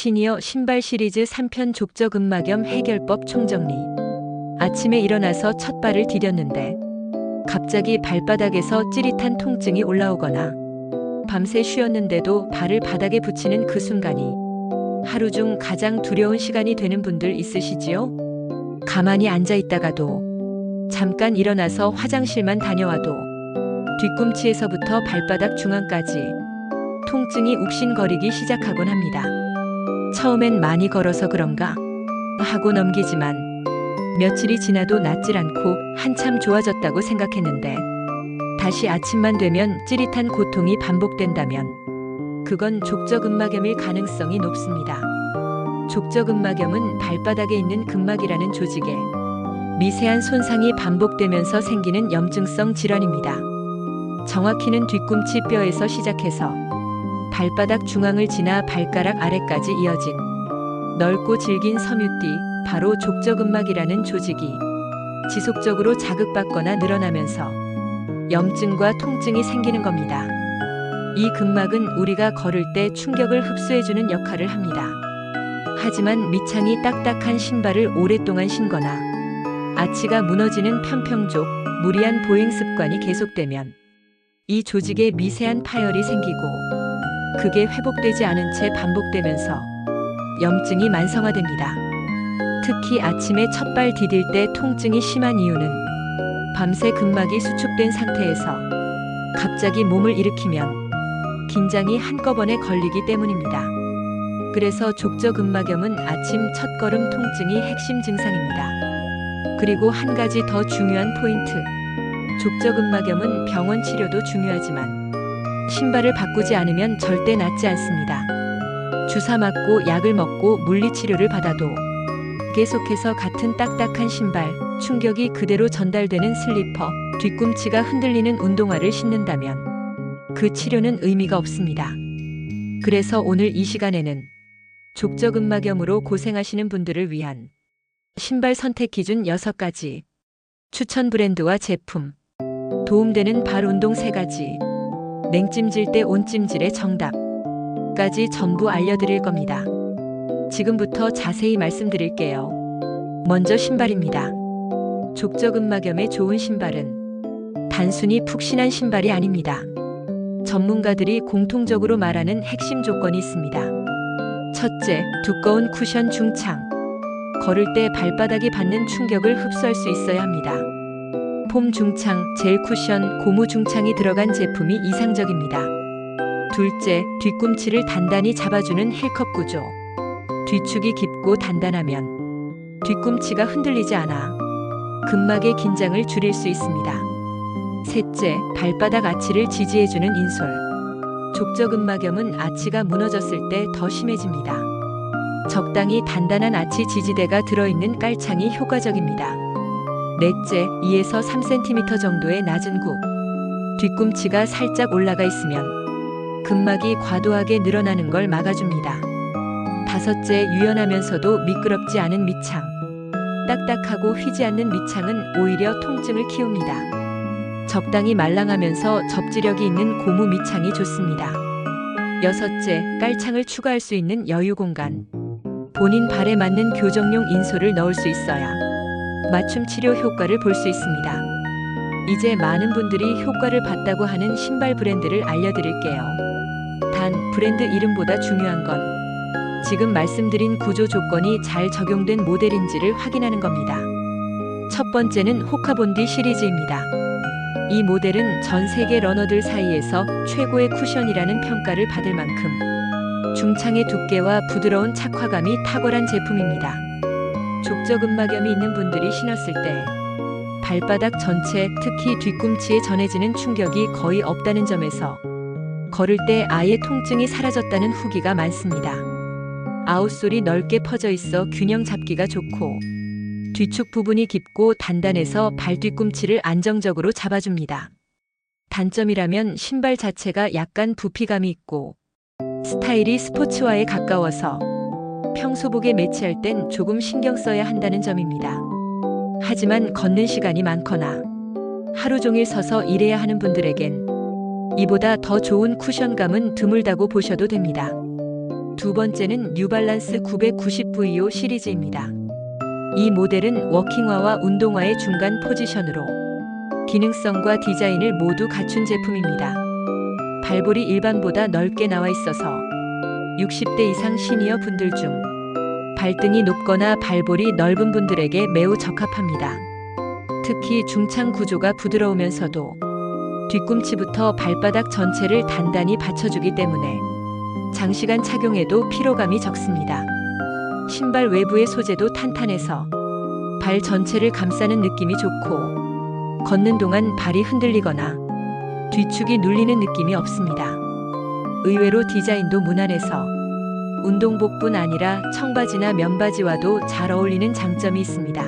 시니어 신발 시리즈 3편 족저근막염 해결법 총정리. 아침에 일어나서 첫 발을 디뎠는데 갑자기 발바닥에서 찌릿한 통증이 올라오거나 밤새 쉬었는데도 발을 바닥에 붙이는 그 순간이 하루 중 가장 두려운 시간이 되는 분들 있으시지요? 가만히 앉아 있다가도, 잠깐 일어나서 화장실만 다녀와도 뒤꿈치에서부터 발바닥 중앙까지 통증이 욱신거리기 시작하곤 합니다. 처음엔 많이 걸어서 그런가 하고 넘기지만 며칠이 지나도 낫질 않고 한참 좋아졌다고 생각했는데 다시 아침만 되면 찌릿한 고통이 반복된다면 그건 족저근막염일 가능성이 높습니다. 족저근막염은 발바닥에 있는 근막이라는 조직에 미세한 손상이 반복되면서 생기는 염증성 질환입니다. 정확히는 뒤꿈치 뼈에서 시작해서 발바닥 중앙을 지나 발가락 아래까지 이어진 넓고 질긴 섬유띠, 바로 족저근막이라는 조직이 지속적으로 자극받거나 늘어나면서 염증과 통증이 생기는 겁니다. 이 근막은 우리가 걸을 때 충격을 흡수해주는 역할을 합니다. 하지만 밑창이 딱딱한 신발을 오랫동안 신거나 아치가 무너지는 편평족, 무리한 보행 습관이 계속되면 이 조직에 미세한 파열이 생기고 그게 회복되지 않은 채 반복되면서 염증이 만성화됩니다. 특히 아침에 첫 발 디딜 때 통증이 심한 이유는 밤새 근막이 수축된 상태에서 갑자기 몸을 일으키면 긴장이 한꺼번에 걸리기 때문입니다. 그래서 족저근막염은 아침 첫걸음 통증이 핵심 증상입니다. 그리고 한 가지 더 중요한 포인트. 족저근막염은 병원 치료도 중요하지만 신발을 바꾸지 않으면 절대 낫지 않습니다. 주사 맞고 약을 먹고 물리치료를 받아도 계속해서 같은 딱딱한 신발, 충격이 그대로 전달되는 슬리퍼, 뒤꿈치가 흔들리는 운동화를 신는다면 그 치료는 의미가 없습니다. 그래서 오늘 이 시간에는 족저근막염으로 고생하시는 분들을 위한 신발 선택 기준 6가지, 추천 브랜드와 제품, 도움되는 발 운동 3가지, 냉찜질 때 온찜질의 정답까지 전부 알려드릴 겁니다. 지금부터 자세히 말씀드릴게요. 먼저 신발입니다. 족저근막염에 좋은 신발은 단순히 푹신한 신발이 아닙니다. 전문가들이 공통적으로 말하는 핵심 조건이 있습니다. 첫째, 두꺼운 쿠션 중창. 걸을 때 발바닥이 받는 충격을 흡수할 수 있어야 합니다. 폼 중창, 젤 쿠션, 고무 중창이 들어간 제품이 이상적입니다. 둘째, 뒤꿈치를 단단히 잡아주는 힐컵 구조. 뒤축이 깊고 단단하면 뒤꿈치가 흔들리지 않아 근막의 긴장을 줄일 수 있습니다. 셋째, 발바닥 아치를 지지해주는 인솔. 족저근막염은 아치가 무너졌을 때 더 심해집니다. 적당히 단단한 아치 지지대가 들어있는 깔창이 효과적입니다. 넷째, 2에서 3cm 정도의 낮은 굽. 뒤꿈치가 살짝 올라가 있으면 근막이 과도하게 늘어나는 걸 막아줍니다. 다섯째, 유연하면서도 미끄럽지 않은 밑창. 딱딱하고 휘지 않는 밑창은 오히려 통증을 키웁니다. 적당히 말랑하면서 접지력이 있는 고무 밑창이 좋습니다. 여섯째, 깔창을 추가할 수 있는 여유 공간. 본인 발에 맞는 교정용 인솔을 넣을 수 있어야 맞춤 치료 효과를 볼 수 있습니다. 이제 많은 분들이 효과를 봤다고 하는 신발 브랜드를 알려드릴게요. 단, 브랜드 이름보다 중요한 건 지금 말씀드린 구조 조건이 잘 적용된 모델인지를 확인하는 겁니다. 첫 번째는 호카본디 시리즈입니다. 이 모델은 전 세계 러너들 사이에서 최고의 쿠션이라는 평가를 받을 만큼 중창의 두께와 부드러운 착화감이 탁월한 제품입니다. 족저근막염이 있는 분들이 신었을 때 발바닥 전체, 특히 뒤꿈치에 전해지는 충격이 거의 없다는 점에서 걸을 때 아예 통증이 사라졌다는 후기가 많습니다. 아웃솔이 넓게 퍼져 있어 균형 잡기가 좋고 뒤축 부분이 깊고 단단해서 발 뒤꿈치를 안정적으로 잡아줍니다. 단점이라면 신발 자체가 약간 부피감이 있고 스타일이 스포츠화에 가까워서 평소복에 매치할 땐 조금 신경 써야 한다는 점입니다. 하지만 걷는 시간이 많거나 하루 종일 서서 일해야 하는 분들에겐 이보다 더 좋은 쿠션감은 드물다고 보셔도 됩니다. 두 번째는 뉴발란스 990VO 시리즈입니다. 이 모델은 워킹화와 운동화의 중간 포지션으로 기능성과 디자인을 모두 갖춘 제품입니다. 발볼이 일반보다 넓게 나와 있어서 60대 이상 시니어 분들 중 발등이 높거나 발볼이 넓은 분들에게 매우 적합합니다. 특히 중창 구조가 부드러우면서도 뒤꿈치부터 발바닥 전체를 단단히 받쳐주기 때문에 장시간 착용해도 피로감이 적습니다. 신발 외부의 소재도 탄탄해서 발 전체를 감싸는 느낌이 좋고 걷는 동안 발이 흔들리거나 뒤축이 눌리는 느낌이 없습니다. 의외로 디자인도 무난해서 운동복뿐 아니라 청바지나 면바지와도 잘 어울리는 장점이 있습니다.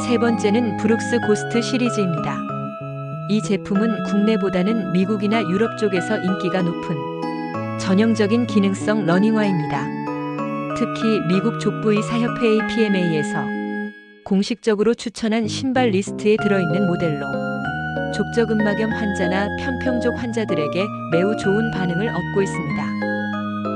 세 번째는 브룩스 고스트 시리즈입니다. 이 제품은 국내보다는 미국이나 유럽 쪽에서 인기가 높은 전형적인 기능성 러닝화입니다. 특히 미국 족부의 사협회 APMA에서 공식적으로 추천한 신발 리스트에 들어있는 모델로 족저근막염 환자나 편평족 환자들에게 매우 좋은 반응을 얻고 있습니다.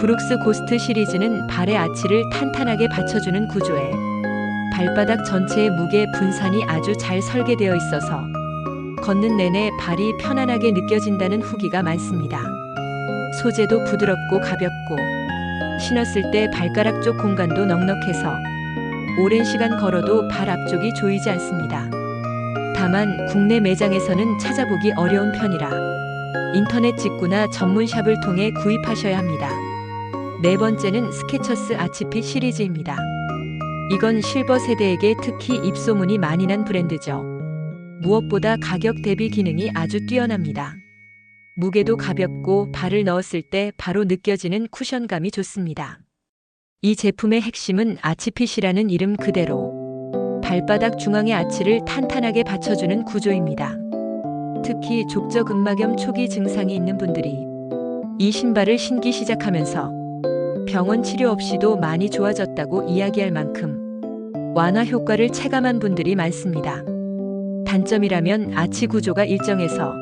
브룩스 고스트 시리즈는 발의 아치를 탄탄하게 받쳐주는 구조에 발바닥 전체의 무게 분산이 아주 잘 설계되어 있어서 걷는 내내 발이 편안하게 느껴진다는 후기가 많습니다. 소재도 부드럽고 가볍고 신었을 때 발가락 쪽 공간도 넉넉해서 오랜 시간 걸어도 발 앞쪽이 조이지 않습니다. 다만 국내 매장에서는 찾아보기 어려운 편이라 인터넷 직구나 전문샵을 통해 구입하셔야 합니다. 네 번째는 스케쳐스 아치핏 시리즈입니다. 이건 실버 세대에게 특히 입소문이 많이 난 브랜드죠. 무엇보다 가격 대비 기능이 아주 뛰어납니다. 무게도 가볍고 발을 넣었을 때 바로 느껴지는 쿠션감이 좋습니다. 이 제품의 핵심은 아치핏이라는 이름 그대로 발바닥 중앙의 아치를 탄탄하게 받쳐주는 구조입니다. 특히 족저근막염 초기 증상이 있는 분들이 이 신발을 신기 시작하면서 병원 치료 없이도 많이 좋아졌다고 이야기할 만큼 완화 효과를 체감한 분들이 많습니다. 단점이라면 아치 구조가 일정해서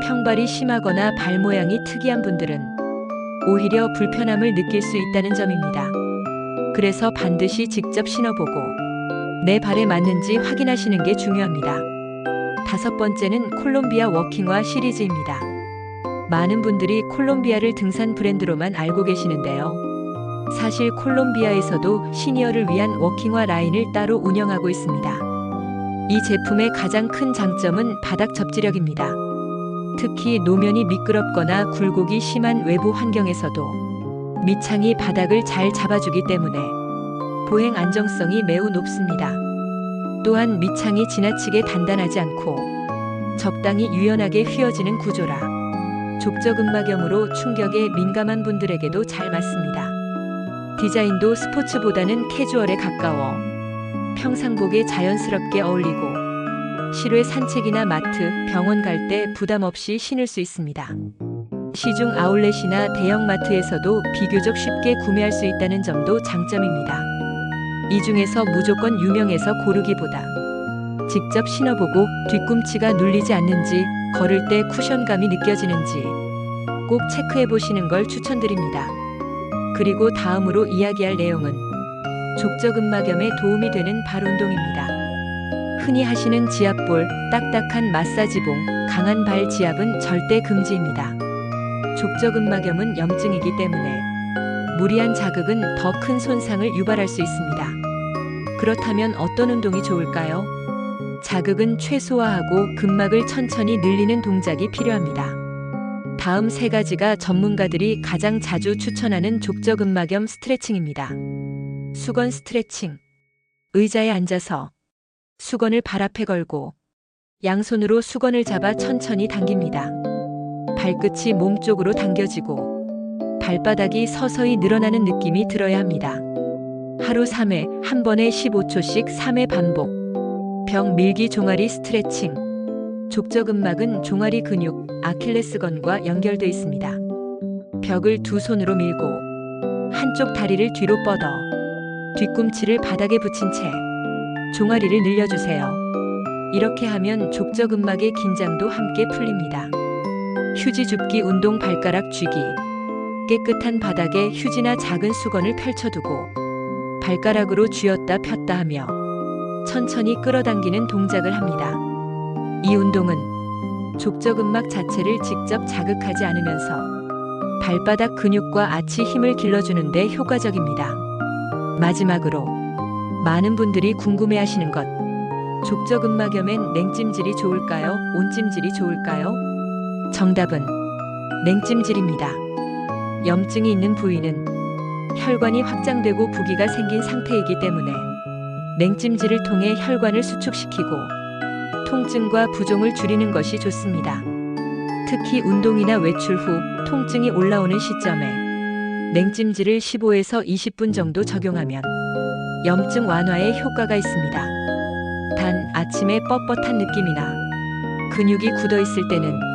평발이 심하거나 발 모양이 특이한 분들은 오히려 불편함을 느낄 수 있다는 점입니다. 그래서 반드시 직접 신어보고 내 발에 맞는지 확인하시는 게 중요합니다. 다섯 번째는 콜롬비아 워킹화 시리즈입니다. 많은 분들이 콜롬비아를 등산 브랜드로만 알고 계시는데요. 사실 콜롬비아에서도 시니어를 위한 워킹화 라인을 따로 운영하고 있습니다. 이 제품의 가장 큰 장점은 바닥 접지력입니다. 특히 노면이 미끄럽거나 굴곡이 심한 외부 환경에서도 밑창이 바닥을 잘 잡아주기 때문에 보행 안정성이 매우 높습니다. 또한 밑창이 지나치게 단단하지 않고 적당히 유연하게 휘어지는 구조라 족저근막염으로 충격에 민감한 분들에게도 잘 맞습니다. 디자인도 스포츠보다는 캐주얼에 가까워 평상복에 자연스럽게 어울리고 실외 산책이나 마트, 병원 갈 때 부담 없이 신을 수 있습니다. 시중 아울렛이나 대형 마트에서도 비교적 쉽게 구매할 수 있다는 점도 장점입니다. 이 중에서 무조건 유명해서 고르기보다 직접 신어보고 뒤꿈치가 눌리지 않는지, 걸을 때 쿠션감이 느껴지는지 꼭 체크해 보시는 걸 추천드립니다. 그리고 다음으로 이야기할 내용은 족저근막염에 도움이 되는 발 운동입니다. 흔히 하시는 지압볼, 딱딱한 마사지봉, 강한 발 지압은 절대 금지입니다. 족저근막염은 염증이기 때문에 무리한 자극은 더 큰 손상을 유발할 수 있습니다. 그렇다면 어떤 운동이 좋을까요? 자극은 최소화하고 근막을 천천히 늘리는 동작이 필요합니다. 다음 세 가지가 전문가들이 가장 자주 추천하는 족저근막염 스트레칭입니다. 수건 스트레칭. 의자에 앉아서 수건을 발 앞에 걸고 양손으로 수건을 잡아 천천히 당깁니다. 발끝이 몸 쪽으로 당겨지고 발바닥이 서서히 늘어나는 느낌이 들어야 합니다. 하루 3회, 한 번에 15초씩 3회 반복. 벽 밀기 종아리 스트레칭. 족저근막은 종아리 근육, 아킬레스건과 연결돼 있습니다. 벽을 두 손으로 밀고 한쪽 다리를 뒤로 뻗어 뒤꿈치를 바닥에 붙인 채 종아리를 늘려주세요. 이렇게 하면 족저근막의 긴장도 함께 풀립니다. 휴지 줍기 운동 발가락 쥐기. 깨끗한 바닥에 휴지나 작은 수건을 펼쳐두고 발가락으로 쥐었다 폈다 하며 천천히 끌어당기는 동작을 합니다. 이 운동은 족저근막 자체를 직접 자극하지 않으면서 발바닥 근육과 아치 힘을 길러주는 데 효과적입니다. 마지막으로 많은 분들이 궁금해하시는 것, 족저근막염엔 냉찜질이 좋을까요? 온찜질이 좋을까요? 정답은 냉찜질입니다. 염증이 있는 부위는 혈관이 확장되고 부기가 생긴 상태이기 때문에 냉찜질을 통해 혈관을 수축시키고 통증과 부종을 줄이는 것이 좋습니다. 특히 운동이나 외출 후 통증이 올라오는 시점에 냉찜질을 15에서 20분 정도 적용하면 염증 완화에 효과가 있습니다. 단 아침에 뻣뻣한 느낌이나 근육이 굳어 있을 때는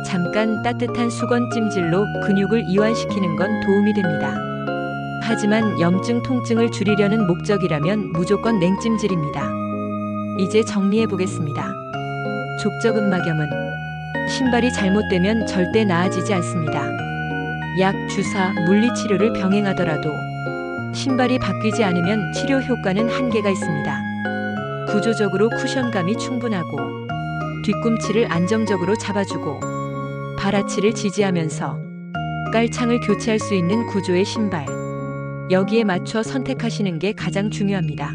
잠깐 따뜻한 수건 찜질로 근육을 이완시키는 건 도움이 됩니다. 하지만 염증 통증을 줄이려는 목적이라면 무조건 냉찜질입니다. 이제 정리해 보겠습니다. 족저근막염은 신발이 잘못되면 절대 나아지지 않습니다. 약, 주사, 물리치료를 병행하더라도 신발이 바뀌지 않으면 치료 효과는 한계가 있습니다. 구조적으로 쿠션감이 충분하고 뒤꿈치를 안정적으로 잡아주고 발아치를 지지하면서 깔창을 교체할 수 있는 구조의 신발, 여기에 맞춰 선택하시는 게 가장 중요합니다.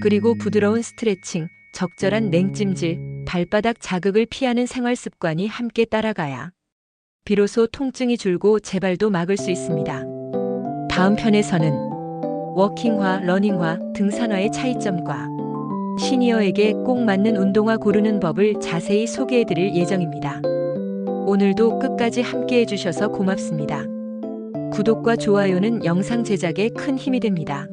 그리고 부드러운 스트레칭, 적절한 냉찜질, 발바닥 자극을 피하는 생활 습관이 함께 따라가야 비로소 통증이 줄고 재발도 막을 수 있습니다. 다음 편에서는 워킹화, 러닝화, 등산화의 차이점과 시니어에게 꼭 맞는 운동화 고르는 법을 자세히 소개해 드릴 예정입니다. 오늘도 끝까지 함께 해주셔서 고맙습니다. 구독과 좋아요는 영상 제작에 큰 힘이 됩니다.